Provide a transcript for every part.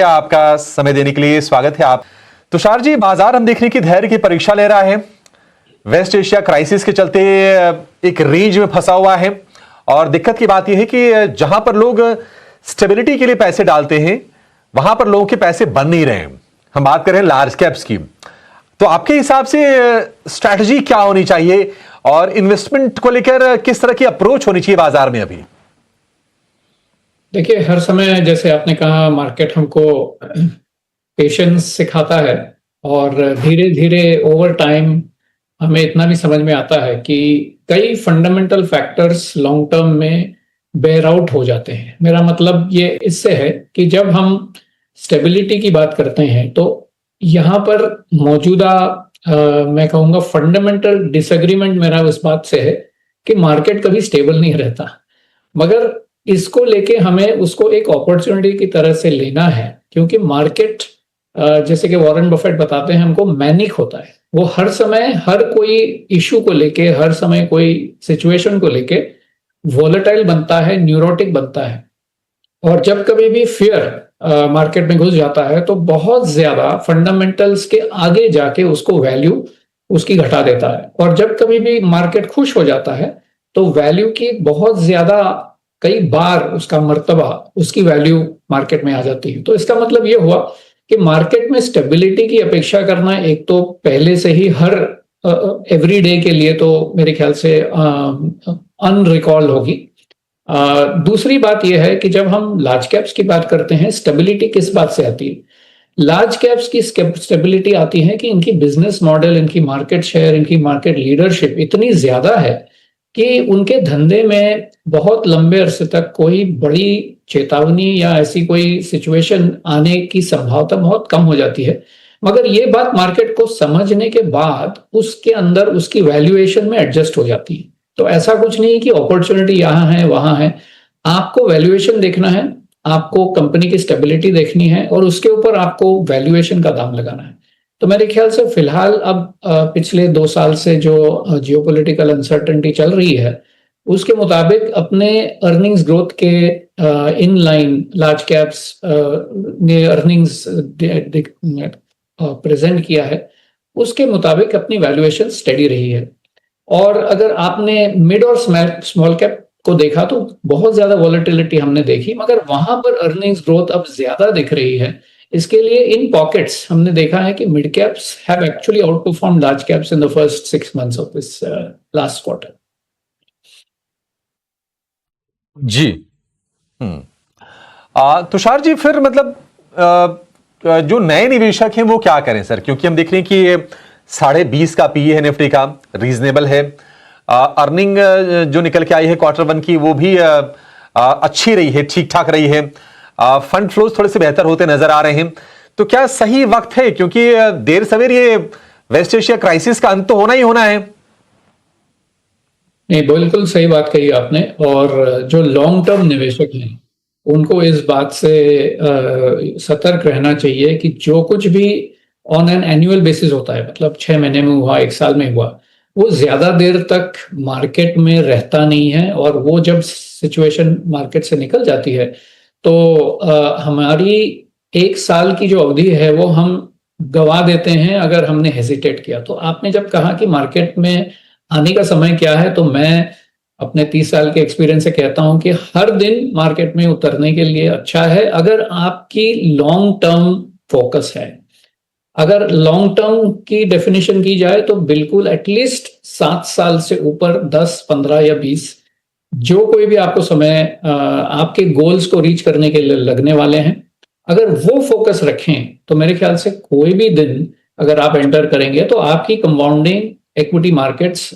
आपका समय देने के लिए स्वागत है। आप तुषार जी, बाजार हम देखने की धैर्य की परीक्षा ले रहा है। वेस्ट एशिया क्राइसिस के चलते एक रेंज में फंसा हुआ है और दिक्कत की बात यह है कि जहां पर लोग स्टेबिलिटी के लिए पैसे डालते हैं वहां पर लोगों के पैसे बन नहीं रहे हैं। हम बात कर रहे हैं लार्ज कैप्स की। तो आपके हिसाब से स्ट्रैटेजी क्या होनी चाहिए और इन्वेस्टमेंट को लेकर किस तरह की अप्रोच होनी चाहिए बाजार में अभी? देखिए, हर समय जैसे आपने कहा, मार्केट हमको पेशेंस सिखाता है और धीरे धीरे ओवर टाइम हमें इतना भी समझ में आता है कि कई फंडामेंटल फैक्टर्स लॉन्ग टर्म में बेयर आउट हो जाते हैं। मेरा मतलब ये इससे है कि जब हम स्टेबिलिटी की बात करते हैं तो यहाँ पर मौजूदा मैं कहूँगा फंडामेंटल डिसएग्रीमेंट मेरा उस बात से है कि मार्केट कभी स्टेबल नहीं रहता, मगर इसको लेके हमें उसको एक अपॉर्चुनिटी की तरह से लेना है, क्योंकि मार्केट जैसे कि वॉरेन बफेट बताते हैं हमको, मैनिक होता है। वो हर समय हर कोई इशू को लेके, हर समय कोई सिचुएशन को लेके वोलेटाइल बनता है, न्यूरोटिक बनता है। और जब कभी भी फियर मार्केट में घुस जाता है तो बहुत ज्यादा फंडामेंटल्स के आगे जाके उसको वैल्यू उसकी घटा देता है। और जब कभी भी मार्केट खुश हो जाता है तो वैल्यू की बहुत ज्यादा, कई बार उसका मर्तबा, उसकी वैल्यू मार्केट में आ जाती है। तो इसका मतलब ये हुआ कि मार्केट में स्टेबिलिटी की अपेक्षा करना एक तो पहले से ही हर एवरी डे के लिए तो मेरे ख्याल से अनरिकॉल होगी। दूसरी बात यह है कि जब हम लार्ज कैप्स की बात करते हैं, स्टेबिलिटी किस बात से आती है? लार्ज कैप्स की स्टेबिलिटी आती है कि इनकी बिजनेस मॉडल, इनकी मार्केट शेयर, इनकी मार्केट लीडरशिप इतनी ज्यादा है कि उनके धंधे में बहुत लंबे अरसे तक कोई बड़ी चेतावनी या ऐसी कोई सिचुएशन आने की संभावना बहुत कम हो जाती है। मगर ये बात मार्केट को समझने के बाद उसके अंदर उसकी वैल्यूएशन में एडजस्ट हो जाती है। तो ऐसा कुछ नहीं कि अपॉर्चुनिटी यहाँ है वहां है, आपको वैल्यूएशन देखना है, आपको कंपनी की स्टेबिलिटी देखनी है और उसके ऊपर आपको वैल्यूएशन का दाम लगाना है। तो मेरे ख्याल से फिलहाल अब पिछले 2 साल से जो जियोपॉलिटिकल अनसर्टेनिटी चल रही है उसके मुताबिक अपने अर्निंग्स ग्रोथ के इन लाइन लार्ज कैप्स ने अर्निंग्स प्रेजेंट किया है, उसके मुताबिक अपनी वैल्यूएशन स्टेडी रही है। और अगर आपने मिड और स्मॉल कैप को देखा तो बहुत ज्यादा वॉलेटिलिटी हमने देखी, मगर वहां पर अर्निंग्स ग्रोथ अब ज्यादा दिख रही है। इसके लिए इन पॉकेट्स हमने देखा है कि mid caps have actually outperform large caps in the first 6 months of this last quarter. जी। तुषार जी, फिर मतलब जो नए निवेशक हैं वो क्या करें सर? क्योंकि हम देख रहे हैं कि 20.5 का पीई है निफ्टी का, रीजनेबल है। अर्निंग जो निकल के आई है Q1 की वो भी अच्छी रही है, ठीक ठाक रही है। फंड फ्लोज थोड़े से बेहतर होते नजर आ रहे हैं। तो क्या सही वक्त है? क्योंकि देर सवेर ये वेस्ट एशिया क्राइसिस का अंत तो होना ही होना है। नहीं, बिल्कुल सही बात कही आपने। और जो लॉन्ग टर्म निवेशक हैं उनको इस बात से सतर्क रहना चाहिए कि जो कुछ भी ऑन एन एनुअल बेसिस होता है, मतलब 6 महीने में हुआ, 1 साल में हुआ, वो ज्यादा देर तक मार्केट में रहता नहीं है। और वो जब सिचुएशन मार्केट से निकल जाती है तो हमारी 1 साल की जो अवधि है वो हम गवा देते हैं अगर हमने हेजिटेट किया। तो आपने जब कहा कि मार्केट में आने का समय क्या है, तो मैं अपने 30 साल के एक्सपीरियंस से कहता हूं कि हर दिन मार्केट में उतरने के लिए अच्छा है अगर आपकी लॉन्ग टर्म फोकस है। अगर लॉन्ग टर्म की डेफिनेशन की जाए तो बिल्कुल एटलीस्ट 7 साल से ऊपर 10, 15 या 20 जो कोई भी आपको समय आपके गोल्स को रीच करने के लिए लगने वाले हैं, अगर वो फोकस रखें तो मेरे ख्याल से कोई भी दिन अगर आप एंटर करेंगे तो आपकी कंपाउंडिंग इक्विटी मार्केट्स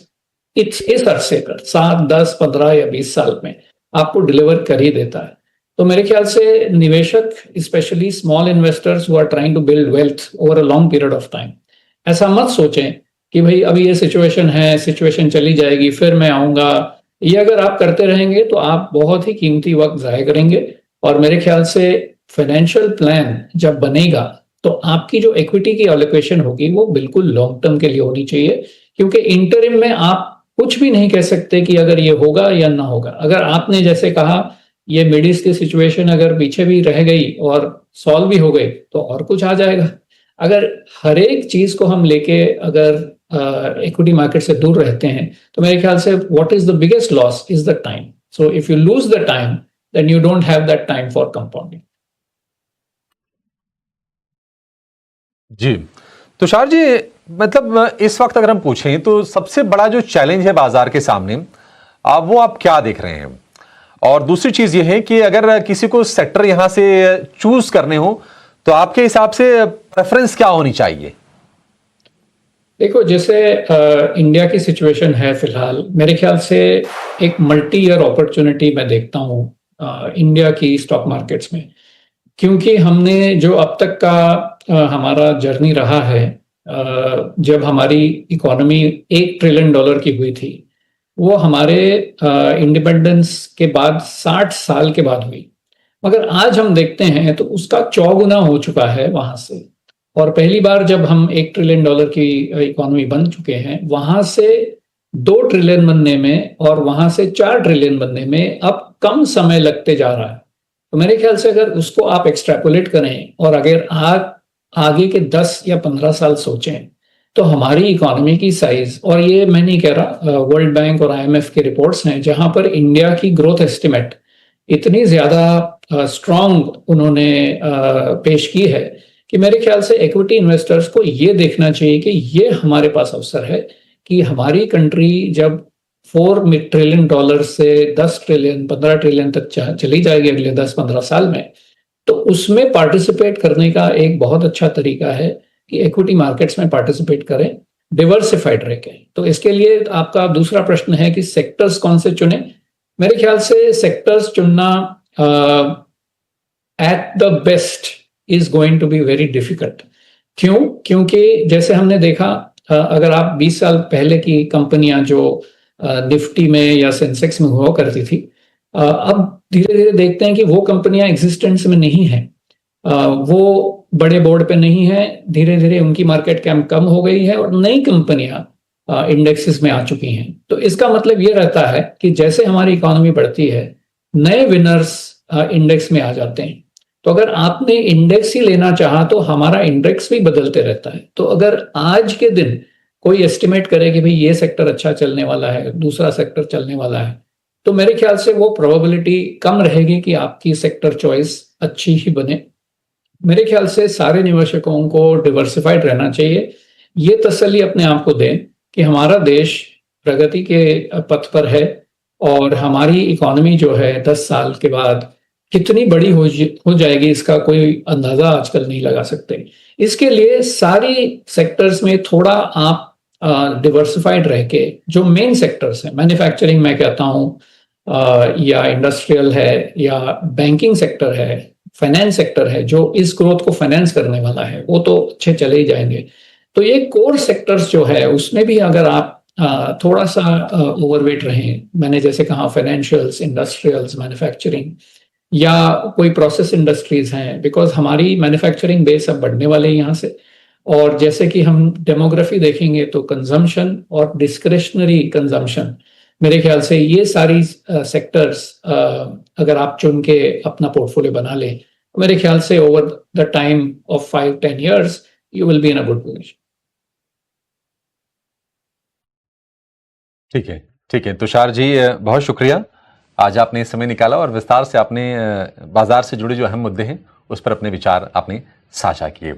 इस अरसे कर 7, 10, 15 या 20 साल में आपको डिलीवर कर ही देता है। तो मेरे ख्याल से निवेशक, specially small investors who are trying to build wealth over a long period of time, ऐसा मत सोचें कि भाई अभी ये सिचुएशन है, सिचुएशन चली जाएगी फिर मैं आऊंगा। ये अगर आप करते रहेंगे तो आप बहुत ही कीमती वक्त ज़ाया करेंगे। और मेरे ख्याल से फाइनेंशियल प्लान जब बनेगा तो आपकी जो इक्विटी की एलोकेशन होगी वो बिल्कुल लॉन्ग टर्म के लिए होनी चाहिए, क्योंकि इंटरिम में आप कुछ भी नहीं कह सकते कि अगर ये होगा या ना होगा। अगर आपने जैसे कहा ये मिड ईस्ट की सिचुएशन अगर पीछे भी रह गई और सॉल्व भी हो गई तो और कुछ आ जाएगा। अगर हर एक चीज को हम लेके अगर इक्विटी मार्केट से दूर रहते हैं तो मेरे ख्याल से what is the biggest loss is the time. So if you lose the time then you don't have that time for compounding. जी, तुषार जी, मतलब इस वक्त अगर हम पूछें तो सबसे बड़ा जो चैलेंज है बाजार के सामने, आप वो आप क्या देख रहे हैं? और दूसरी चीज ये है कि अगर किसी को सेक्टर यहां से चूज करने हो तो आपके हिसाब से प्रेफरेंस क्या होनी चाहिए? देखो, जैसे इंडिया की सिचुएशन है फिलहाल, मेरे ख्याल से एक मल्टी ईयर अपॉर्चुनिटी मैं देखता हूँ इंडिया की स्टॉक मार्केट्स में। क्योंकि हमने जो अब तक का हमारा जर्नी रहा है, जब हमारी इकोनॉमी $1 ट्रिलियन की हुई थी, वो हमारे इंडिपेंडेंस के बाद 60 साल के बाद हुई। मगर आज हम देखते हैं तो उसका 4 गुना हो चुका है वहां से। और पहली बार जब हम $1 ट्रिलियन की इकोनॉमी बन चुके हैं, वहां से 2 ट्रिलियन बनने में और वहां से 4 ट्रिलियन बनने में अब कम समय लगते जा रहा है। तो मेरे ख्याल से अगर उसको आप एक्सट्रैपोलेट करें और अगर आगे के 10 या 15 साल सोचें तो हमारी इकोनॉमी की साइज, और ये मैं नहीं कह रहा, वर्ल्ड बैंक और IMF की रिपोर्ट्स हैं जहां पर इंडिया की ग्रोथ एस्टिमेट इतनी ज्यादा स्ट्रांग उन्होंने पेश की है कि मेरे ख्याल से इक्विटी इन्वेस्टर्स को ये देखना चाहिए कि ये हमारे पास अवसर है कि हमारी कंट्री जब $4 ट्रिलियन से 10 ट्रिलियन 15 ट्रिलियन तक चली जाएगी अगले 10-15 साल में, तो उसमें पार्टिसिपेट करने का एक बहुत अच्छा तरीका है कि इक्विटी मार्केट्स में पार्टिसिपेट करें, डिवर्सिफाइड रह के। तो इसके लिए आपका दूसरा प्रश्न है कि सेक्टर्स कौन से चुने। मेरे ख्याल से सेक्टर्स चुनना at the best is going to be very difficult. क्यों? क्योंकि जैसे हमने देखा, अगर आप 20 साल पहले की कंपनियां जो निफ्टी में या सेंसेक्स में हुआ करती थी, अब धीरे धीरे देखते हैं कि वो कंपनियां एग्जिस्टेंस में नहीं है, वो बड़े बोर्ड पे नहीं है, धीरे धीरे उनकी मार्केट कैप कम हो गई है और नई कंपनियां इंडेक्सेस में आ चुकी हैं। तो इसका मतलब ये रहता है कि जैसे हमारी इकोनॉमी बढ़ती है, नए विनर्स इंडेक्स में आ जाते हैं। तो अगर आपने इंडेक्स ही लेना चाहा तो हमारा इंडेक्स भी बदलते रहता है। तो अगर आज के दिन कोई एस्टिमेट करे कि भाई ये सेक्टर अच्छा चलने वाला है, दूसरा सेक्टर चलने वाला है, तो मेरे ख्याल से वो प्रोबेबिलिटी कम रहेगी कि आपकी सेक्टर चॉइस अच्छी ही बने। मेरे ख्याल से सारे निवेशकों को डिवर्सिफाइड रहना चाहिए, ये तसल्ली अपने आप को दें कि हमारा देश प्रगति के पथ पर है और हमारी इकोनॉमी जो है 10 साल के बाद कितनी बड़ी हो जाएगी इसका कोई अंदाजा आजकल नहीं लगा सकते। इसके लिए सारी सेक्टर्स में थोड़ा आप डिवर्सिफाइड रह के, जो मेन सेक्टर्स हैं, मैन्युफैक्चरिंग मैं कहता हूँ, या इंडस्ट्रियल है या बैंकिंग सेक्टर है, फाइनेंस सेक्टर है, जो इस ग्रोथ को फाइनेंस करने वाला है, वो तो अच्छे चले ही जाएंगे। तो ये कोर सेक्टर्स जो है उसमें भी अगर आप थोड़ा सा ओवरवेट रहें, मैंने जैसे कहा फाइनेंशियल्स, इंडस्ट्रियल्स, मैन्युफैक्चरिंग या कोई प्रोसेस इंडस्ट्रीज हैं, बिकॉज हमारी मैन्युफैक्चरिंग बेस अब बढ़ने वाले हैं यहाँ से। और जैसे कि हम डेमोग्राफी देखेंगे तो कंजम्पशन और डिस्क्रिशनरी कंजम्पशन, मेरे ख्याल से ये सारी सेक्टर्स अगर आप चुन के अपना पोर्टफोलियो बना लें, तो मेरे ख्याल से over the time of 5-10 years you will be in a good position. ठीक है, ठीक है तुषार जी, बहुत शुक्रिया। आज आपने समय निकाला और विस्तार से आपने बाजार से जुड़े जो अहम मुद्दे हैं उस पर अपने विचार आपने साझा किए।